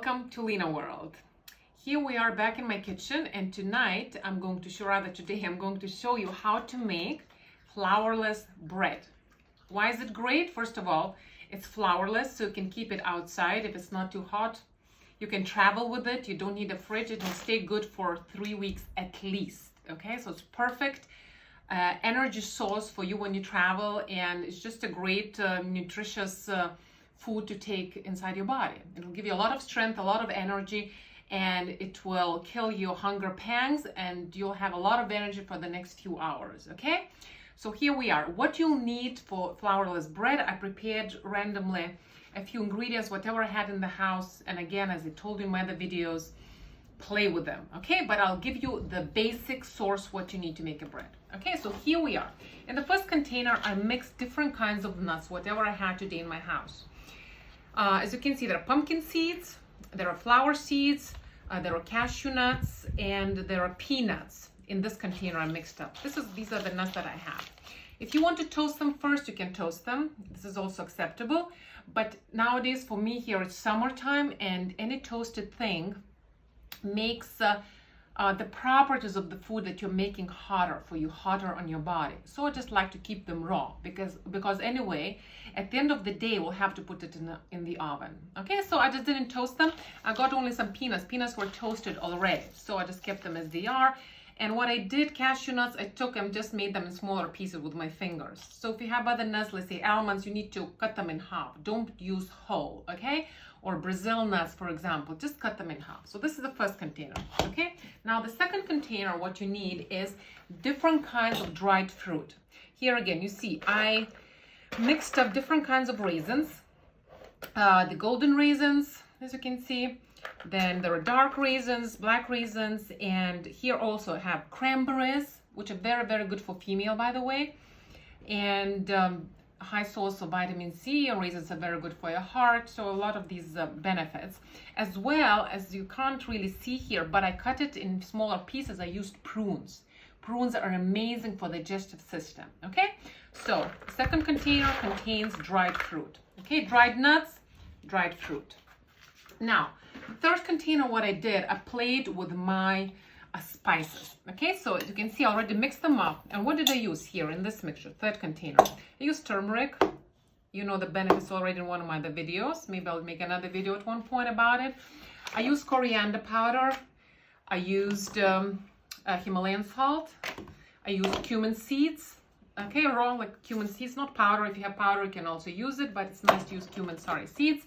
welcome to Lina World. Here we are back in my kitchen, and tonight I'm going to show, rather today I'm going to show you how to make flourless bread. Why is it great? First of all, it's flourless, so you can keep it outside if it's not too hot. You can travel with it. You don't need a fridge. It will stay good for 3 weeks at least. Okay, so it's perfect energy source for you when you travel, and it's just a great nutritious food to take inside your body. It will give you a lot of strength, a lot of energy, and it will kill your hunger pangs, and you'll have a lot of energy for the next few hours. Okay, so here we are. What you'll need for flourless bread, I prepared randomly a few ingredients, whatever I had in the house, and again, as I told you in my other videos, play with them. Okay, but I'll give you the basic source what you need to make a bread. Okay, so here we are. In the first container, I mixed different kinds of nuts, whatever I had today in my house. As you can see, there are pumpkin seeds, there are flower seeds, there are cashew nuts, and there are peanuts. In this container I mixed up. These are the nuts that I have. If you want to toast them first, you can toast them. This is also acceptable. But nowadays, for me here, it's summertime, and any toasted thing makes the properties of the food that you're making hotter for you, hotter on your body. So I just like to keep them raw because anyway, at the end of the day, we'll have to put it in the oven. Okay, so I just didn't toast them. I got only some peanuts. Peanuts were toasted already, so I just kept them as they are. And what I did, cashew nuts, I took them, just made them in smaller pieces with my fingers. So if you have other nuts, let's say almonds, you need to cut them in half. Don't use whole, okay? Or Brazil nuts, for example, just cut them in half. So this is the first container, okay? Now the second container, what you need is different kinds of dried fruit. Here again, you see, I mixed up different kinds of raisins. The golden raisins, as you can see. Then there are dark raisins, black raisins, and here also I have cranberries, which are very, very good for female, by the way. And high source of vitamin C, and raisins are very good for your heart. So a lot of these benefits, as well as you can't really see here, but I cut it in smaller pieces. I used prunes. Prunes are amazing for the digestive system. Okay, so second container contains dried fruit. Okay, dried nuts, dried fruit. Now, third container, what I did, I played with my spices. Okay, so as you can see, I already mixed them up. And what did I use here in this mixture, third container? I used turmeric. You know the benefits already in one of my other videos. Maybe I'll make another video at one point about it. I used coriander powder. I used Himalayan salt. I used cumin seeds. Okay, raw like cumin seeds, not powder. If you have powder, you can also use it, but it's nice to use cumin, seeds.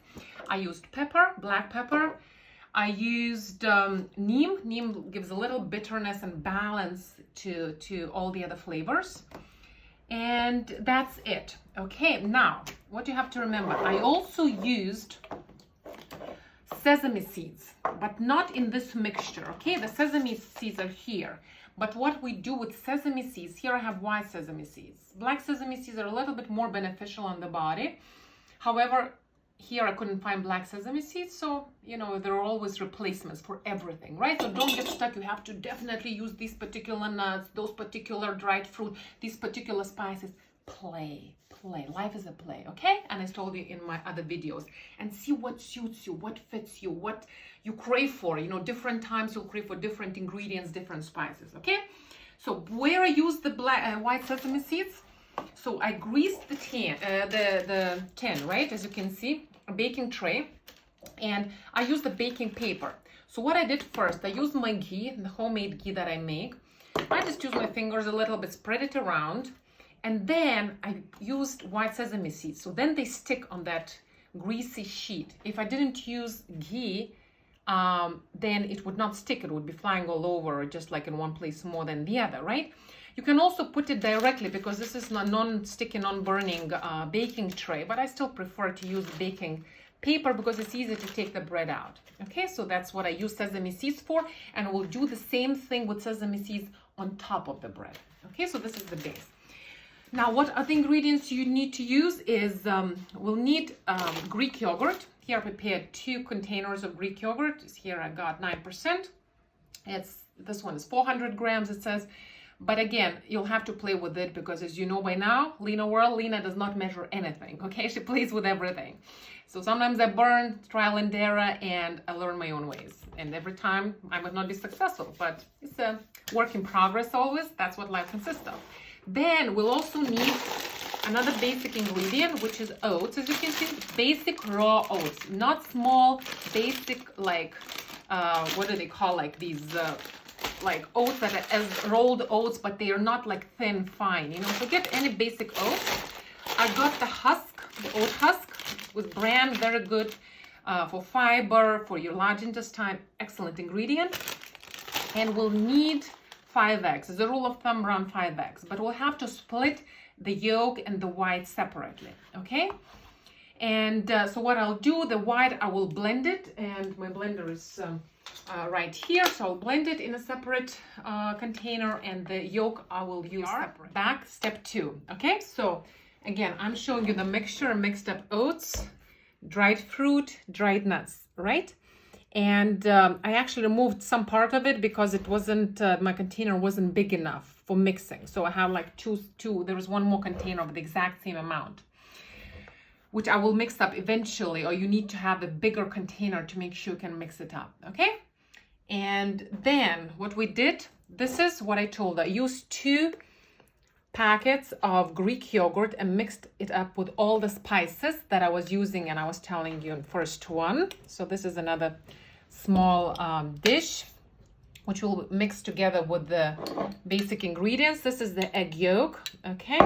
I used pepper, black pepper. I used neem. Neem gives a little bitterness and balance to all the other flavors. And that's it. Okay, now, what you have to remember, I also used sesame seeds, but not in this mixture. Okay, the sesame seeds are here. But what we do with sesame seeds, here I have white sesame seeds. Black sesame seeds are a little bit more beneficial on the body. However, here I couldn't find black sesame seeds, so, you know, there are always replacements for everything, right? So don't get stuck. You have to definitely use these particular nuts, those particular dried fruit, these particular spices. Play. Life is a play, okay? And I told you in my other videos. And see what suits you, what fits you, what you crave for. You know, different times you'll crave for different ingredients, different spices, okay? So where I used the white sesame seeds, so I greased the tin, right? As you can see, a baking tray, and I used the baking paper. So what I did first, I used my ghee, the homemade ghee that I make. I just used my fingers a little bit, spread it around, and then I used white sesame seeds. So then they stick on that greasy sheet. If I didn't use ghee, then it would not stick. It would be flying all over, just like in one place more than the other, right? You can also put it directly, because this is a non-sticky, non-burning baking tray, but I still prefer to use baking paper because it's easy to take the bread out. Okay, so that's what I use sesame seeds for, and we'll do the same thing with sesame seeds on top of the bread. Okay, so this is the base. Now, what other ingredients you need to use is, we'll need Greek yogurt. Here I prepared 2 containers of Greek yogurt. Here I got 9%. This one is 400 grams, it says. But again, you'll have to play with it because, as you know by now, Lina does not measure anything, okay? She plays with everything. So sometimes I burn, trial and error, and I learn my own ways. And every time I might not be successful, but it's a work in progress always. That's what life consists of. Then we'll also need another basic ingredient, which is oats. As you can see, basic raw oats, not small, basic, like, what do they call, like these, like oats that are as rolled oats, but they are not like thin, fine, you know. So get any basic oats. I got the husk, the oat husk with bran, very good for fiber, for your large intestine, excellent ingredient. And we'll need 5 eggs. As a rule of thumb, around 5 eggs, but we'll have to split the yolk and the white separately, okay? And so what I'll do, the white, I will blend it, and my blender is right here, so I'll blend it in a separate container, and the yolk I will use separate. Back, step 2, okay? So again, I'm showing you the mixture, mixed up oats, dried fruit, dried nuts, right? And I actually removed some part of it because it wasn't, my container wasn't big enough for mixing. So I have like two, there was one more container of the exact same amount, which I will mix up eventually, or you need to have a bigger container to make sure you can mix it up, okay? And then what we did, this is what I told. I used 2 packets of Greek yogurt and mixed it up with all the spices that I was using, and I was telling you in first one. So this is another small dish which we'll mix together with the basic ingredients. This is the egg yolk, okay,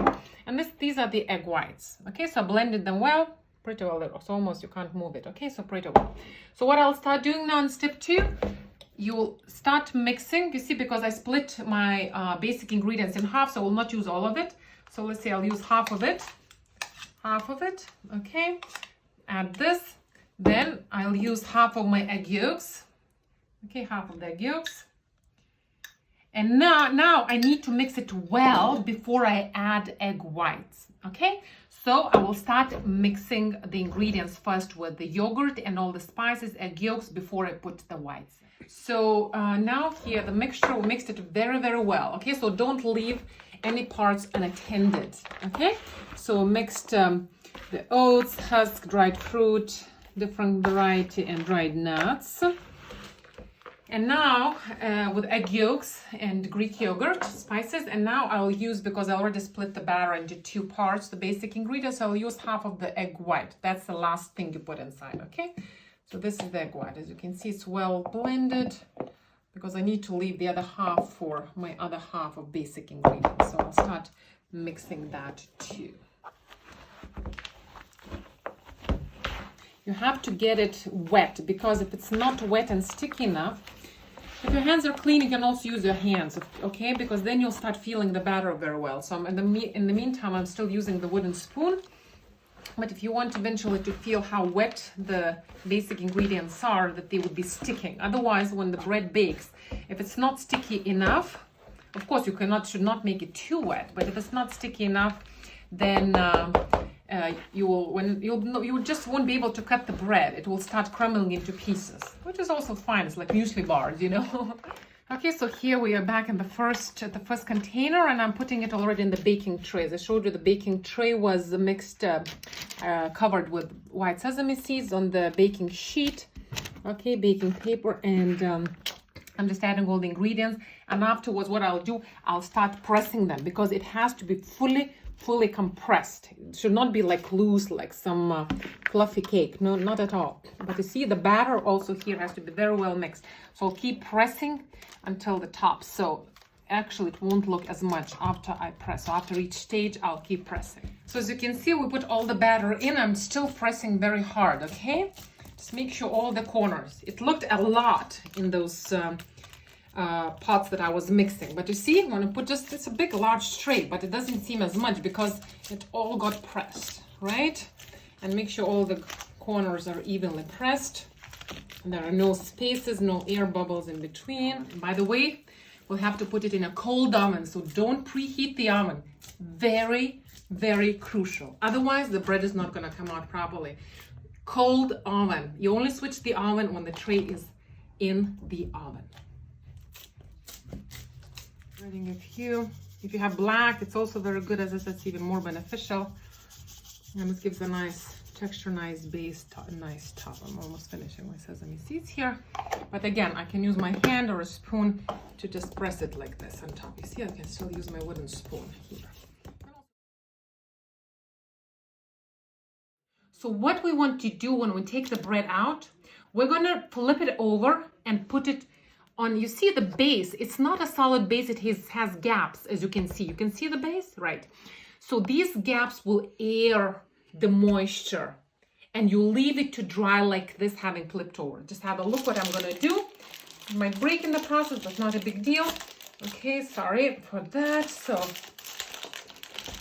and these are the egg whites, okay. So I blended them well, pretty well. It's almost, you can't move it, okay, so pretty well. So what I'll start doing now in step 2, you will start mixing, you see, because I split my basic ingredients in half, so I will not use all of it. So let's say I'll use half of it, okay. Add this, then I'll use half of my egg yolks, okay, half of the egg yolks. And now I need to mix it well before I add egg whites, okay. So I will start mixing the ingredients first with the yogurt and all the spices, egg yolks, before I put the whites. So now here the mixture, we mixed it very, very well, okay. So don't leave any parts unattended, okay. So mixed the oats, husk, dried fruit, different variety, and dried nuts. And now with egg yolks and Greek yogurt, spices, and now I'll use, because I already split the batter into 2 parts, the basic ingredients, I'll use half of the egg white. That's the last thing you put inside, okay? So this is the egg white. As you can see, it's well blended, because I need to leave the other half for my other half of basic ingredients. So I'll start mixing that too. You have to get it wet, because if it's not wet and sticky enough, if your hands are clean, you can also use your hands, okay? Because then you'll start feeling the batter very well. So in the meantime, I'm still using the wooden spoon. But if you want eventually to feel how wet the basic ingredients are, that they would be sticking. Otherwise, when the bread bakes, if it's not sticky enough, of course you should not make it too wet. But if it's not sticky enough, then you just won't be able to cut the bread. It will start crumbling into pieces, which is also fine. It's like muesli bars, you know. Okay, so here we are back in the first container, and I'm putting it already in the baking tray. As I showed you, the baking tray was mixed, covered with white sesame seeds on the baking sheet. Okay, baking paper, and I'm just adding all the ingredients. And afterwards, what I'll do, I'll start pressing them, because it has to be fully compressed. It should not be like loose, like some fluffy cake. No, not at all. But you see, the batter also here has to be very well mixed. So I'll keep pressing until the top. So actually it won't look as much after I press. So after each stage, I'll keep pressing. So as you can see, we put all the batter in. I'm still pressing very hard, okay? Just make sure all the corners. It looked a lot in those pots that I was mixing, but you see, when I put it's a big large tray, but it doesn't seem as much because it all got pressed, right? And make sure all the corners are evenly pressed. There are no spaces, no air bubbles in between. And by the way, we'll have to put it in a cold oven, so don't preheat the oven. Very, very crucial. Otherwise, the bread is not going to come out properly. Cold oven. You only switch the oven when the tray is in the oven. Spreading a few. If you have black, it's also very good. As I said, it's even more beneficial. And it gives a nice texture, nice base, nice top. I'm almost finishing my sesame seeds here. But again, I can use my hand or a spoon to just press it like this on top. You see, I can still use my wooden spoon here. So what we want to do when we take the bread out, we're going to flip it over and put it on. You see the base, it's not a solid base. It has gaps, as you can see. You can see the base, right? So these gaps will air the moisture, and you leave it to dry like this, having flipped over. Just have a look what I'm going to do. It might break in the process, but not a big deal. Okay, sorry for that. So,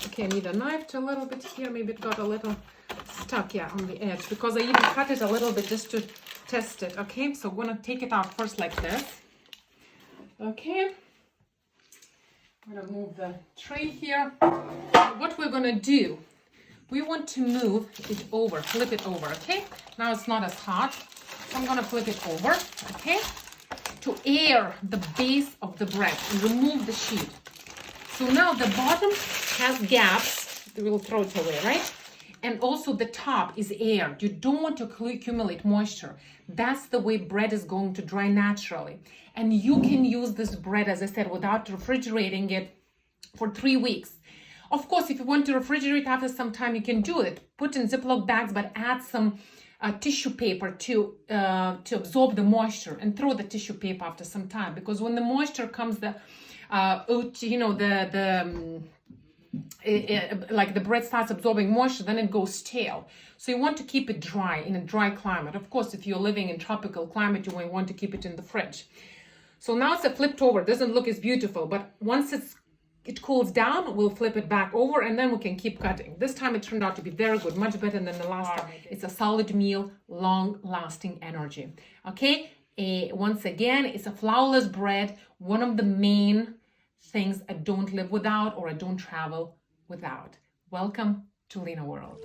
okay, I need a knife to a little bit here. Maybe it got a little stuck, yeah, on the edge, because I even cut it a little bit just to test it. Okay, so I'm going to take it out first like this. Okay, I'm going to move the tray here. What we're going to do, we want to move it over, flip it over, okay? Now it's not as hot, so I'm going to flip it over, okay? To air the base of the bread and remove the sheet. So now the bottom has gaps. We'll throw it away, right? And also the top is aired. You don't want to accumulate moisture. That's the way bread is going to dry naturally. And you can use this bread, as I said, without refrigerating it for 3 weeks. Of course, if you want to refrigerate after some time, you can do it. Put in Ziploc bags, but add some tissue paper to absorb the moisture, and throw the tissue paper after some time. Because when the moisture comes, like the bread starts absorbing moisture, then it goes stale. So you want to keep it dry in a dry climate. Of course, if you're living in tropical climate, you might want to keep it in the fridge. So now it's flipped over. It doesn't look as beautiful, but once it cools down, we'll flip it back over, and then we can keep cutting. This time it turned out to be very good, much better than the last time. It's a solid meal, long-lasting energy. Okay, once again, it's a flourless bread, one of the main things I don't live without, or I don't travel without. Welcome to Lina World.